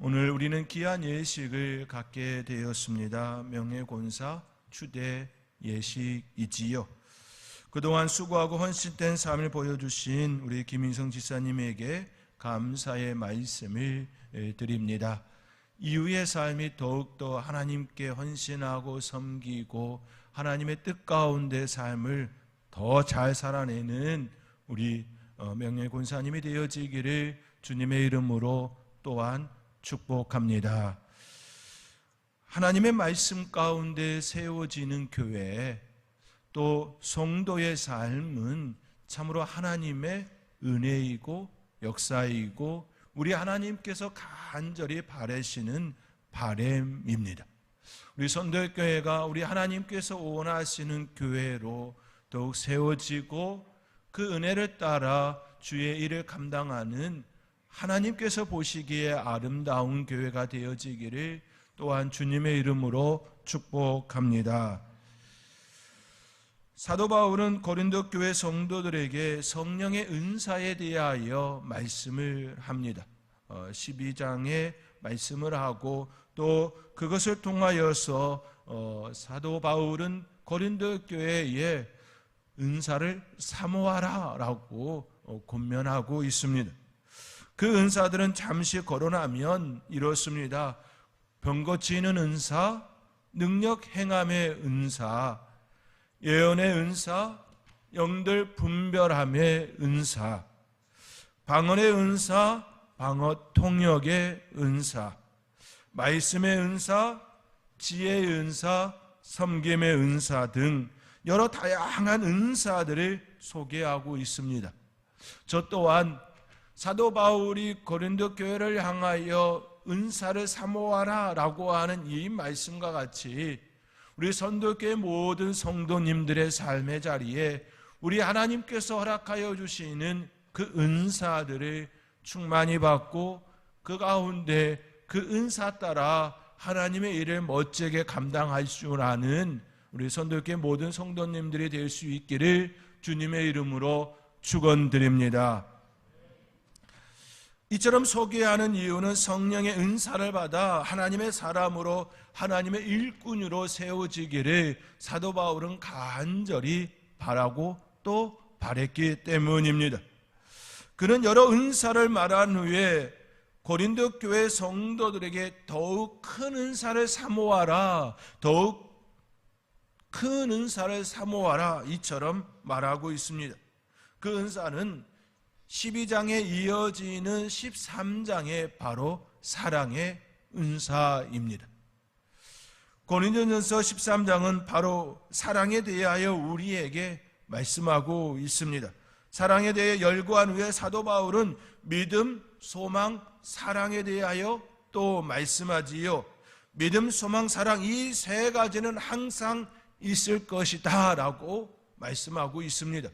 오늘 우리는 귀한 예식을 갖게 되었습니다. 명예권사 추대 예식이지요. 그동안 수고하고 헌신된 삶을 보여주신 우리 김인성 지사님에게 감사의 말씀을 드립니다. 이후의 삶이 더욱더 하나님께 헌신하고 섬기고 하나님의 뜻 가운데 삶을 더 잘 살아내는 우리 명예권사님이 되어지기를 주님의 이름으로 또한 축복합니다. 하나님의 말씀 가운데 세워지는 교회, 또 성도의 삶은 참으로 하나님의 은혜이고 역사이고 우리 하나님께서 간절히 바라시는 바람입니다. 우리 선도교회가 우리 하나님께서 원하시는 교회로 더욱 세워지고 그 은혜를 따라 주의 일을 감당하는 하나님께서 보시기에 아름다운 교회가 되어지기를 또한 주님의 이름으로 축복합니다. 사도 바울은 고린도 교회 성도들에게 성령의 은사에 대하여 말씀을 합니다. 12장에 말씀을 하고 또 그것을 통하여서 사도 바울은 고린도 교회에 은사를 사모하라 라고 권면하고 있습니다. 그 은사들은 잠시 거론하면 이렇습니다. 병 고치는 은사, 능력 행함의 은사, 예언의 은사, 영들 분별함의 은사, 방언의 은사, 방어 통역의 은사, 말씀의 은사, 지혜의 은사, 섬김의 은사 등 여러 다양한 은사들을 소개하고 있습니다. 저 또한 사도 바울이 고린도 교회를 향하여 은사를 사모하라 라고 하는 이 말씀과 같이 우리 선도교회 모든 성도님들의 삶의 자리에 우리 하나님께서 허락하여 주시는 그 은사들을 충만히 받고 그 가운데 그 은사 따라 하나님의 일을 멋지게 감당할 줄 아는 우리 선도교회 모든 성도님들이 될 수 있기를 주님의 이름으로 축원드립니다. 이처럼 소개하는 이유는 성령의 은사를 받아 하나님의 사람으로 하나님의 일꾼으로 세워지기를 사도 바울은 간절히 바라고 또 바랬기 때문입니다. 그는 여러 은사를 말한 후에 고린도 교회 성도들에게 더욱 큰 은사를 사모하라, 더욱 큰 은사를 사모하라 이처럼 말하고 있습니다. 그 은사는 12장에 이어지는 13장의 바로 사랑의 은사입니다. 고린도전서 13장은 바로 사랑에 대하여 우리에게 말씀하고 있습니다. 사랑에 대해 열거한 후에 사도 바울은 믿음, 소망, 사랑에 대하여 또 말씀하지요. 믿음, 소망, 사랑 이 세 가지는 항상 있을 것이다 라고 말씀하고 있습니다.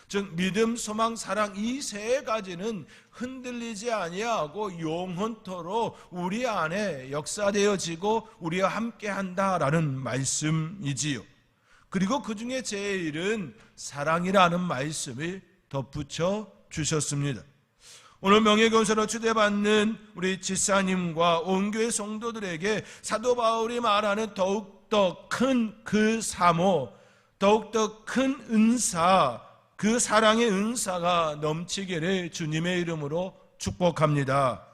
즉 믿음, 소망, 사랑 이 세 가지는 흔들리지 아니하고 영원토록 우리 안에 역사되어지고 우리와 함께한다라는 말씀이지요. 그리고 그 중에 제일은 사랑이라는 말씀을 덧붙여 주셨습니다. 오늘 명예권사로 초대받는 우리 지사님과 온 교회 성도들에게 사도 바울이 말하는 더욱더 큰 그 사모, 더욱더 큰 은사, 그 사랑의 은사가 넘치기를 주님의 이름으로 축복합니다.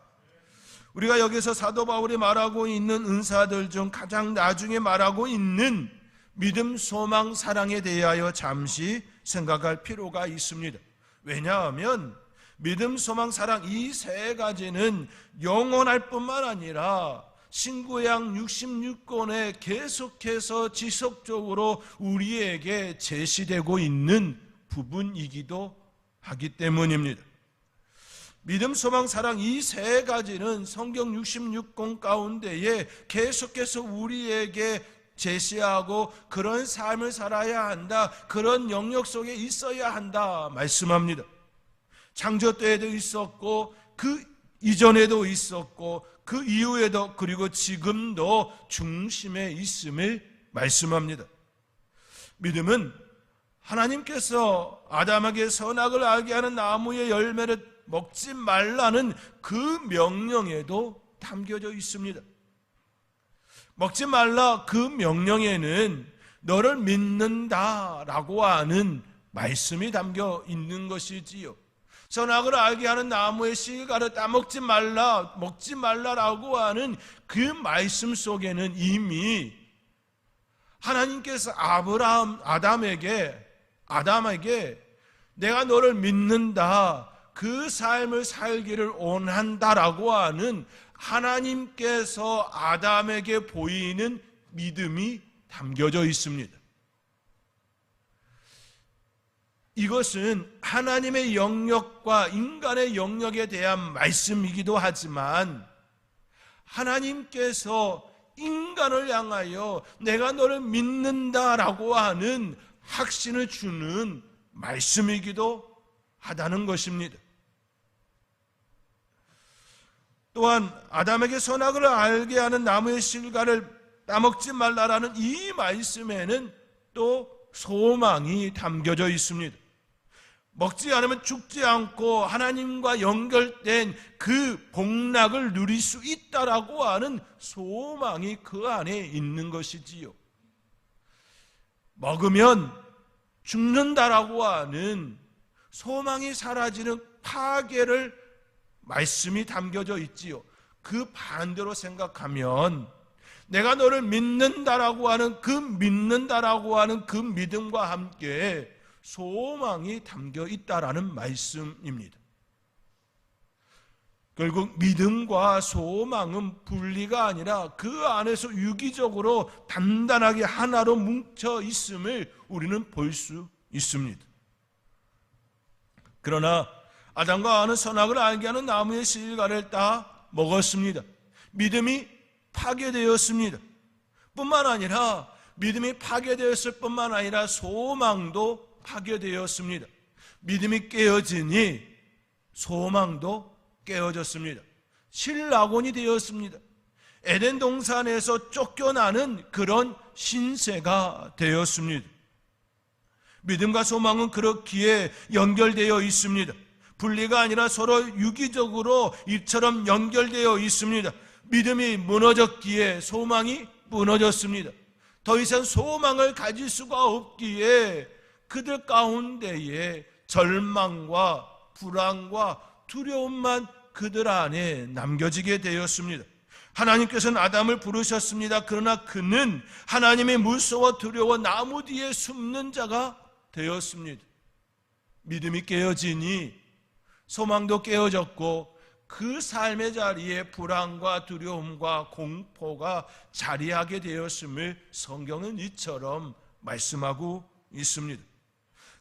우리가 여기서 사도 바울이 말하고 있는 은사들 중 가장 나중에 말하고 있는 믿음, 소망, 사랑에 대하여 잠시 생각할 필요가 있습니다. 왜냐하면 믿음, 소망, 사랑 이 세 가지는 영원할 뿐만 아니라 신구약 66권에 계속해서 지속적으로 우리에게 제시되고 있는 부분이기도 하기 때문입니다. 믿음, 소망, 사랑 이 세 가지는 성경 66권 가운데에 계속해서 우리에게 제시하고 그런 삶을 살아야 한다, 그런 영역 속에 있어야 한다 말씀합니다. 창조 때에도 있었고 그 이전에도 있었고 그 이후에도 그리고 지금도 중심에 있음을 말씀합니다. 믿음은 하나님께서 아담에게 선악을 알게 하는 나무의 열매를 먹지 말라는 그 명령에도 담겨져 있습니다. 먹지 말라 그 명령에는 너를 믿는다라고 하는 말씀이 담겨 있는 것이지요. 선악을 알게 하는 나무의 실과를 따먹지 말라, 먹지 말라라고 하는 그 말씀 속에는 이미 하나님께서 아담에게 내가 너를 믿는다, 그 삶을 살기를 원한다라고 하는 하나님께서 아담에게 보이는 믿음이 담겨져 있습니다. 이것은 하나님의 영역과 인간의 영역에 대한 말씀이기도 하지만 하나님께서 인간을 향하여 내가 너를 믿는다라고 하는 확신을 주는 말씀이기도 하다는 것입니다. 또한 아담에게 선악을 알게 하는 나무의 실과를 따먹지 말라라는 이 말씀에는 또 소망이 담겨져 있습니다. 먹지 않으면 죽지 않고 하나님과 연결된 그 복락을 누릴 수 있다라고 하는 소망이 그 안에 있는 것이지요. 먹으면 죽는다라고 하는 소망이 사라지는 파괴를 말씀이 담겨져 있지요. 그 반대로 생각하면 내가 너를 믿는다라고 하는 그 믿음과 함께 소망이 담겨 있다라는 말씀입니다. 결국 믿음과 소망은 분리가 아니라 그 안에서 유기적으로 단단하게 하나로 뭉쳐 있음을 우리는 볼 수 있습니다. 그러나 아담과 하와는 선악을 알게 하는 나무의 실과를 다 먹었습니다. 믿음이 파괴되었습니다. 뿐만 아니라 믿음이 파괴되었을 뿐만 아니라 소망도 파괴되었습니다. 믿음이 깨어지니 소망도 깨어졌습니다. 실낙원이 되었습니다. 에덴 동산에서 쫓겨나는 그런 신세가 되었습니다. 믿음과 소망은 그렇기에 연결되어 있습니다. 분리가 아니라 서로 유기적으로 이처럼 연결되어 있습니다. 믿음이 무너졌기에 소망이 무너졌습니다. 더 이상 소망을 가질 수가 없기에 그들 가운데에 절망과 불안과 두려움만 그들 안에 남겨지게 되었습니다. 하나님께서는 아담을 부르셨습니다. 그러나 그는 하나님의 무서워 두려워 나무 뒤에 숨는 자가 되었습니다. 믿음이 깨어지니 소망도 깨어졌고 그 삶의 자리에 불안과 두려움과 공포가 자리하게 되었음을 성경은 이처럼 말씀하고 있습니다.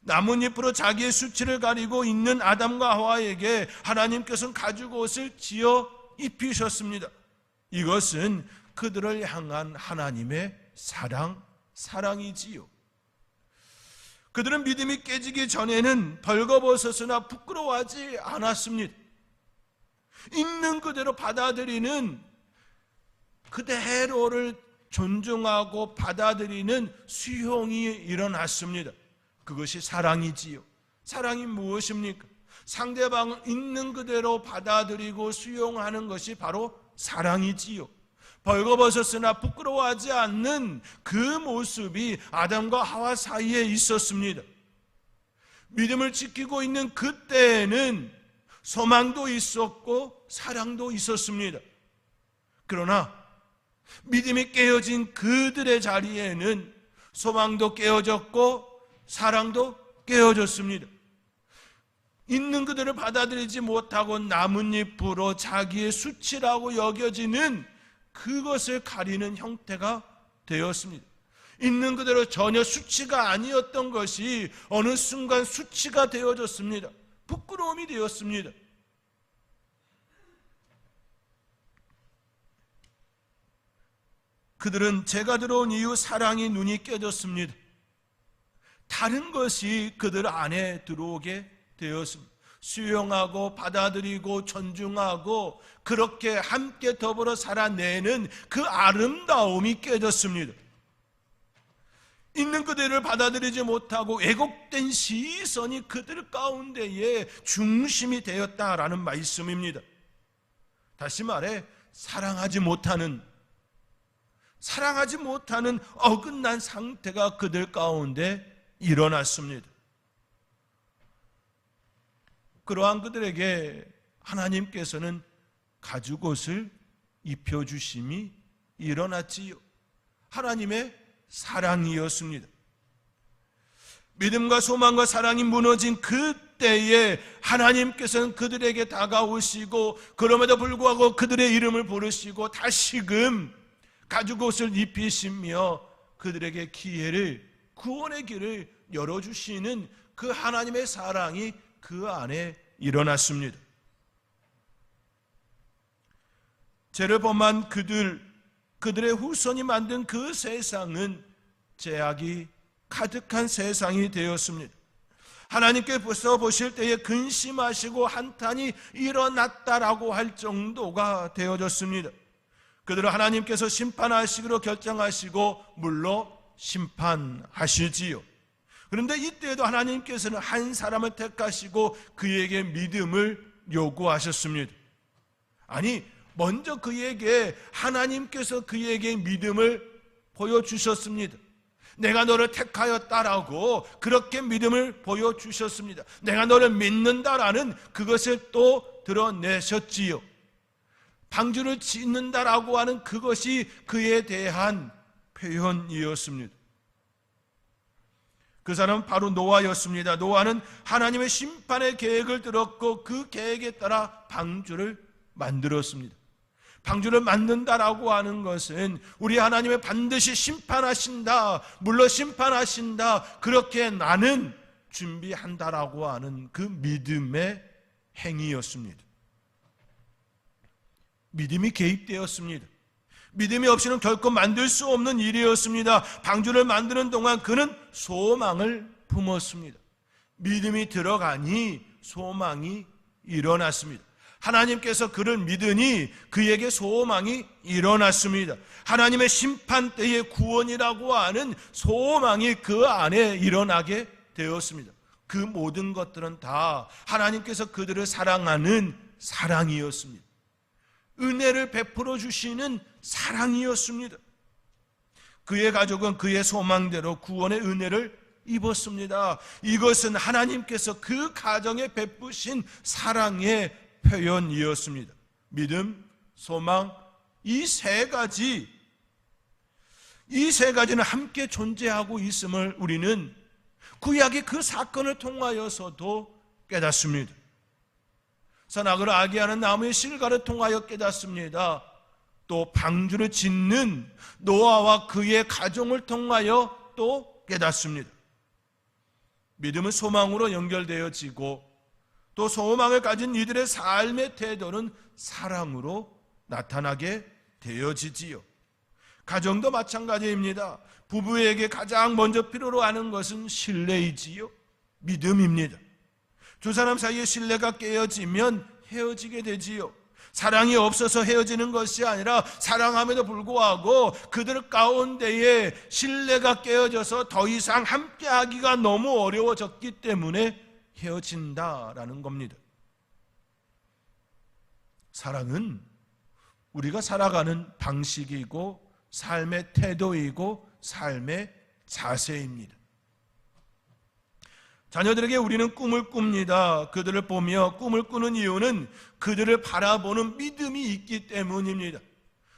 나뭇잎으로 자기의 수치를 가리고 있는 아담과 하와에게 하나님께서는 가죽옷을 지어 입히셨습니다. 이것은 그들을 향한 하나님의 사랑이지요. 그들은 믿음이 깨지기 전에는 벌거벗었으나 부끄러워하지 않았습니다. 있는 그대로 받아들이는, 그대로를 존중하고 받아들이는 수용이 일어났습니다. 그것이 사랑이지요. 사랑이 무엇입니까? 상대방을 있는 그대로 받아들이고 수용하는 것이 바로 사랑이지요. 벌거벗었으나 부끄러워하지 않는 그 모습이 아담과 하와 사이에 있었습니다. 믿음을 지키고 있는 그때에는 소망도 있었고 사랑도 있었습니다. 그러나 믿음이 깨어진 그들의 자리에는 소망도 깨어졌고 사랑도 깨어졌습니다. 있는 그들을 받아들이지 못하고 나뭇잎으로 자기의 수치라고 여겨지는 그것을 가리는 형태가 되었습니다. 있는 그대로 전혀 수치가 아니었던 것이 어느 순간 수치가 되어졌습니다. 부끄러움이 되었습니다. 그들은 제가 들어온 이후 사랑이 눈이 깨졌습니다. 다른 것이 그들 안에 들어오게 되었습니다. 수용하고 받아들이고 존중하고 그렇게 함께 더불어 살아내는 그 아름다움이 깨졌습니다. 있는 그들을 받아들이지 못하고 왜곡된 시선이 그들 가운데에 중심이 되었다라는 말씀입니다. 다시 말해 사랑하지 못하는 어긋난 상태가 그들 가운데 일어났습니다. 그러한 그들에게 하나님께서는 가죽옷을 입혀주심이 일어났지요. 하나님의 사랑이었습니다. 믿음과 소망과 사랑이 무너진 그때에 하나님께서는 그들에게 다가오시고, 그럼에도 불구하고 그들의 이름을 부르시고 다시금 가죽옷을 입히시며 그들에게 구원의 길을 열어주시는 그 하나님의 사랑이 그 안에 일어났습니다. 죄를 범한 그들의 후손이 만든 그 세상은 죄악이 가득한 세상이 되었습니다. 하나님께서 보실 때에 근심하시고 한탄이 일어났다라고 할 정도가 되어졌습니다. 그들을 하나님께서 심판하시기로 결정하시고 물로 심판하시지요. 그런데 이때에도 하나님께서는 한 사람을 택하시고 그에게 믿음을 요구하셨습니다. 아니, 먼저 하나님께서 그에게 믿음을 보여주셨습니다. 내가 너를 택하였다라고 그렇게 믿음을 보여주셨습니다. 내가 너를 믿는다라는 그것을 또 드러내셨지요. 방주를 짓는다라고 하는 그것이 그에 대한 표현이었습니다. 그 사람은 바로 노아였습니다. 노아는 하나님의 심판의 계획을 들었고 그 계획에 따라 방주를 만들었습니다. 방주를 만든다라고 하는 것은 우리 하나님의 반드시 심판하신다, 물론 심판하신다, 그렇게 나는 준비한다라고 하는 그 믿음의 행위였습니다. 믿음이 개입되었습니다. 믿음이 없이는 결코 만들 수 없는 일이었습니다. 방주를 만드는 동안 그는 소망을 품었습니다. 믿음이 들어가니 소망이 일어났습니다. 하나님께서 그를 믿으니 그에게 소망이 일어났습니다. 하나님의 심판 때의 구원이라고 하는 소망이 그 안에 일어나게 되었습니다. 그 모든 것들은 다 하나님께서 그들을 사랑하는 사랑이었습니다. 은혜를 베풀어 주시는 사랑이었습니다. 그의 가족은 그의 소망대로 구원의 은혜를 입었습니다. 이것은 하나님께서 그 가정에 베푸신 사랑의 표현이었습니다. 믿음, 소망, 이 세 가지는 함께 존재하고 있음을 우리는 구약의 그 사건을 통하여서도 깨닫습니다. 선악을 알게 하는 나무의 실과를 통하여 깨닫습니다. 또 방주를 짓는 노아와 그의 가정을 통하여 또 깨닫습니다. 믿음은 소망으로 연결되어지고 또 소망을 가진 이들의 삶의 태도는 사랑으로 나타나게 되어지지요. 가정도 마찬가지입니다. 부부에게 가장 먼저 필요로 하는 것은 신뢰이지요, 믿음입니다. 두 사람 사이의 신뢰가 깨어지면 헤어지게 되지요. 사랑이 없어서 헤어지는 것이 아니라 사랑함에도 불구하고 그들 가운데에 신뢰가 깨어져서 더 이상 함께하기가 너무 어려워졌기 때문에 헤어진다라는 겁니다. 사랑은 우리가 살아가는 방식이고 삶의 태도이고 삶의 자세입니다. 자녀들에게 우리는 꿈을 꿉니다. 그들을 보며 꿈을 꾸는 이유는 그들을 바라보는 믿음이 있기 때문입니다.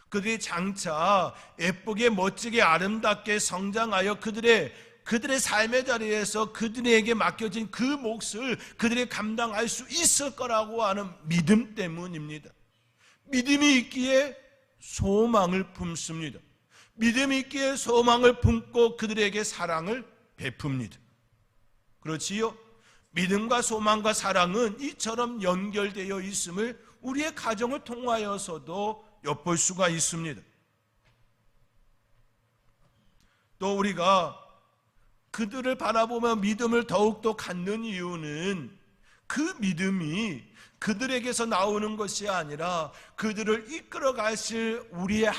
그들이 장차 예쁘게 멋지게 아름답게 성장하여 그들의 삶의 자리에서 그들에게 맡겨진 그 몫을 그들이 감당할 수 있을 거라고 하는 믿음 때문입니다. 믿음이 있기에 소망을 품습니다. 믿음이 있기에 소망을 품고 그들에게 사랑을 베풉니다. 그렇지요? 믿음과 소망과 사랑은 이처럼 연결되어 있음을 우리의 가정을 통하여서도 엿볼 수가 있습니다. 또 우리가 그들을 바라보며 믿음을 더욱더 갖는 이유는 그 믿음이 그들에게서 나오는 것이 아니라 그들을 이끌어 가실 우리의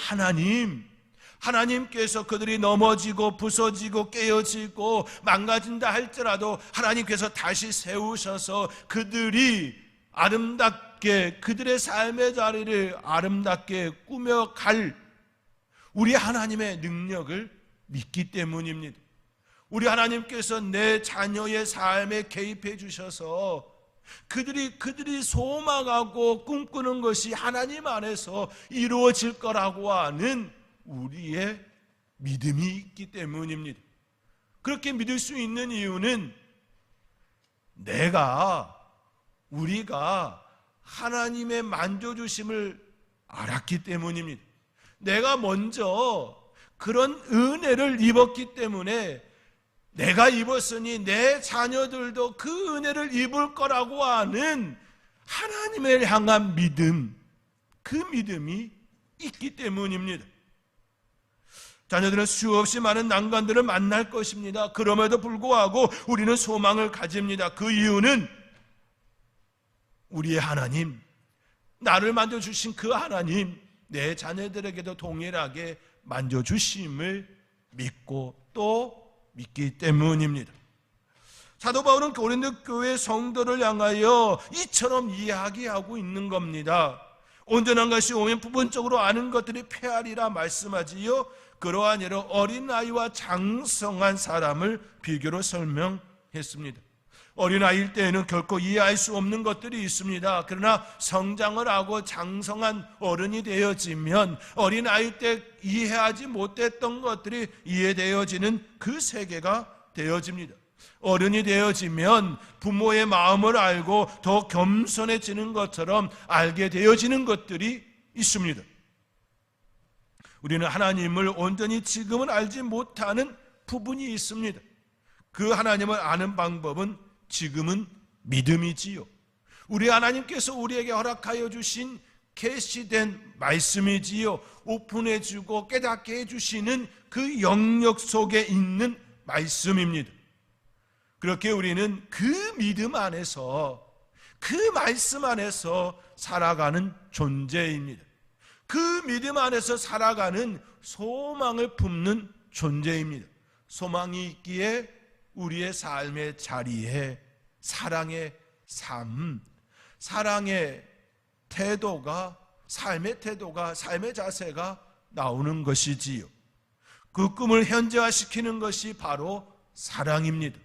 하나님께서 그들이 넘어지고 부서지고 깨어지고 망가진다 할지라도 하나님께서 다시 세우셔서 그들이 아름답게 아름답게 그들의 삶의 자리를 아름답게 꾸며갈 우리 하나님의 능력을 믿기 때문입니다. 우리 하나님께서 내 자녀의 삶에 개입해 주셔서 그들이 소망하고 꿈꾸는 것이 하나님 안에서 이루어질 거라고 하는 우리의 믿음이 있기 때문입니다. 그렇게 믿을 수 있는 이유는 우리가 하나님의 만져주심을 알았기 때문입니다. 내가 먼저 그런 은혜를 입었기 때문에 내가 입었으니 내 자녀들도 그 은혜를 입을 거라고 하는 하나님을 향한 믿음, 그 믿음이 있기 때문입니다. 자녀들은 수없이 많은 난관들을 만날 것입니다. 그럼에도 불구하고 우리는 소망을 가집니다. 그 이유는 우리의 하나님, 나를 만져주신 그 하나님, 내 자녀들에게도 동일하게 만져주심을 믿고 또 믿기 때문입니다. 사도 바울은 고린도 교회 성도를 향하여 이처럼 이야기하고 있는 겁니다. 온전한 것이 오면 부분적으로 아는 것들이 폐하리라 말씀하지요. 그러한 예로 어린아이와 장성한 사람을 비교로 설명했습니다. 어린아이일 때에는 결코 이해할 수 없는 것들이 있습니다. 그러나 성장을 하고 장성한 어른이 되어지면 어린아이 때 이해하지 못했던 것들이 이해되어지는 그 세계가 되어집니다. 어른이 되어지면 부모의 마음을 알고 더 겸손해지는 것처럼 알게 되어지는 것들이 있습니다. 우리는 하나님을 온전히 지금은 알지 못하는 부분이 있습니다. 그 하나님을 아는 방법은 지금은 믿음이지요. 우리 하나님께서 우리에게 허락하여 주신 계시된 말씀이지요. 오픈해주고 깨닫게 해주시는 그 영역 속에 있는 말씀입니다. 그렇게 우리는 그 믿음 안에서, 그 말씀 안에서 살아가는 존재입니다. 그 믿음 안에서 살아가는 소망을 품는 존재입니다. 소망이 있기에 우리의 삶의 자리에 사랑의 삶, 사랑의 태도가, 삶의 태도가, 삶의 자세가 나오는 것이지요. 그 꿈을 현재화시키는 것이 바로 사랑입니다.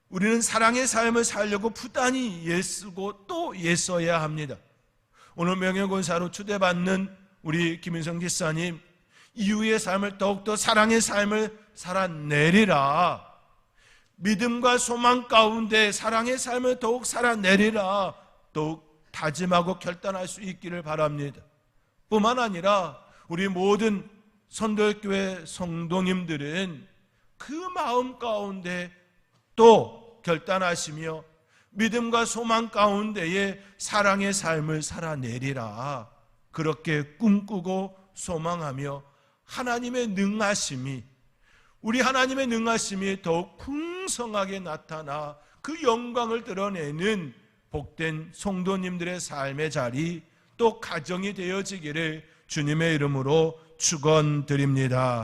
우리는 사랑의 삶을 살려고 부단히 애쓰고 또 애써야 합니다. 오늘 명예권사로 초대받는 우리 김인성 기사님, 이후의 삶을 더욱더 사랑의 삶을 살아내리라. 믿음과 소망 가운데 사랑의 삶을 더욱 살아내리라. 더욱 다짐하고 결단할 수 있기를 바랍니다. 뿐만 아니라 우리 모든 선도교회 성도님들은 그 마음 가운데 또 결단하시며 믿음과 소망 가운데에 사랑의 삶을 살아내리라. 그렇게 꿈꾸고 소망하며 하나님의 능하심이, 우리 하나님의 능하심이 더욱 풍성하게 나타나 그 영광을 드러내는 복된 성도님들의 삶의 자리, 또 가정이 되어지기를 주님의 이름으로 축원드립니다.